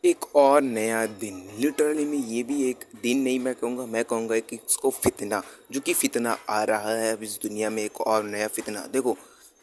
एक और नया दिन लिटरली में ये भी एक दिन नहीं मैं कहूँगा कि इसको फितना जो कि फितना आ रहा है अब इस दुनिया में एक और नया फितना देखो।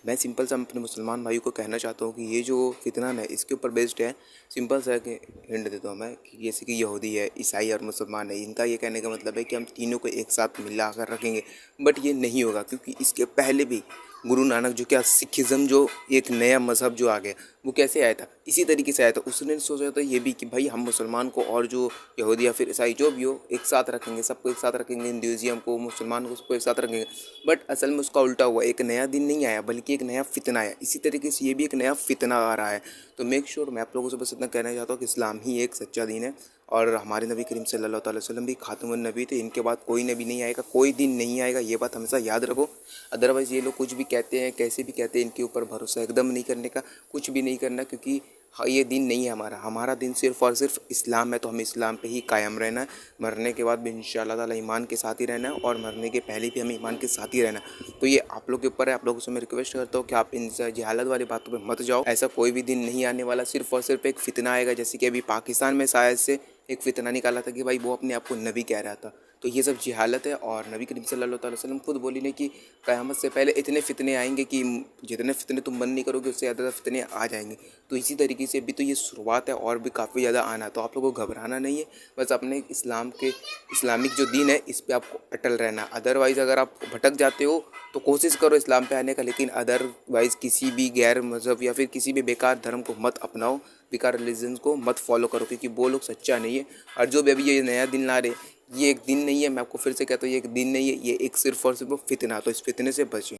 मैं सिंपल सा अपने मुसलमान भाई को कहना चाहता हूँ कि ये जो फितना है इसके ऊपर बेस्ड है। सिंपल सा है कि हिंट देता हूँ मैं कि जैसे कि यहूदी है, ईसाई और मुसलमान है, इनका ये कहने का मतलब है कि हम तीनों को एक साथ मिला कर रखेंगे। बट ये नहीं होगा क्योंकि इसके पहले भी गुरु नानक जो क्या सिखिज़्म जो एक नया मज़हब जो आ गया वो कैसे आया था, इसी तरीके से आया था। उसने सोचा था ये भी कि भाई हम मुसलमान को और जो यहूदी या फिर ईसाई जो भी हो एक साथ रखेंगे, सबको एक साथ रखेंगे, हिंदुइज़्म को, मुसलमान को, सबको एक साथ रखेंगे। बट असल में उसका उल्टा हुआ, एक नया दिन नहीं आया बल्कि एक नया फितना आया। इसी तरीके से ये भी एक नया फितना आ रहा है। तो मेक श्योर मैं आप लोगों से बस इतना कहना चाहता हूँ कि इस्लाम ही एक सच्चा दीन है और हमारे नबी करीम सल्लल्लाहु अलैहि वसल्लम भी खातमुन नबी थे। इनके बाद कोई नबी नहीं आएगा, कोई दिन नहीं आएगा, ये बात हमेशा याद रखो। अदरवाइज़ ये लोग कुछ भी कहते हैं, कैसे भी कहते हैं, इनके ऊपर भरोसा एकदम नहीं करने का, कुछ भी नहीं करना। क्योंकि हाँ, ये दिन नहीं है हमारा दिन सिर्फ़ और सिर्फ इस्लाम है। तो हमें इस्लाम पे ही कायम रहना है, मरने के बाद भी इंशाअल्लाह ताला ईमान के साथ ही रहना है और मरने के पहले भी हमें ईमान के साथ ही रहना है। तो ये आप लोग के ऊपर है। आप लोगों से मैं रिक्वेस्ट करता हूँ कि आप इन जहालत वाली बातों पे मत जाओ। ऐसा कोई भी दिन नहीं आने वाला, सिर्फ़ और सिर्फ एक फितना आएगा। जैसे कि अभी पाकिस्तान में शायद से एक फितना निकाला था कि भाई वो अपने आप को नबी कह रहा था। तो ये सब जहालत है। और नबी करीम सल्लल्लाहु अलैहि वसल्लम खुद बोली ने कि क़यामत से पहले इतने फितने आएंगे कि जितने फितने तुम बंद नहीं करोगे उससे ज़्यादा फितने आ जाएंगे। तो इसी तरीके से अभी तो ये शुरुआत है और भी काफ़ी ज़्यादा आना है। तो आप लोगों को घबराना नहीं है, बस अपने इस्लाम के इस्लामिक जो दीन है इस पे आपको अटल रहना है। अदरवाइज़ अगर आप भटक जाते हो तो कोशिश करो इस्लाम पे आने का, लेकिन अदरवाइज़ किसी भी गैर मज़हब या फिर किसी भी बेकार धर्म को मत अपनाओ, बेकार रिलीजन को मत फॉलो करो, क्योंकि वो लोग सच्चा नहीं है। और जो भी अभी ये नया दिन ला रहे, ये एक दिन नहीं है। मैं आपको फिर से कहता हूँ ये एक दिन नहीं है, ये एक सिर्फ और सिर्फ फितना। तो इस फितने से बचें।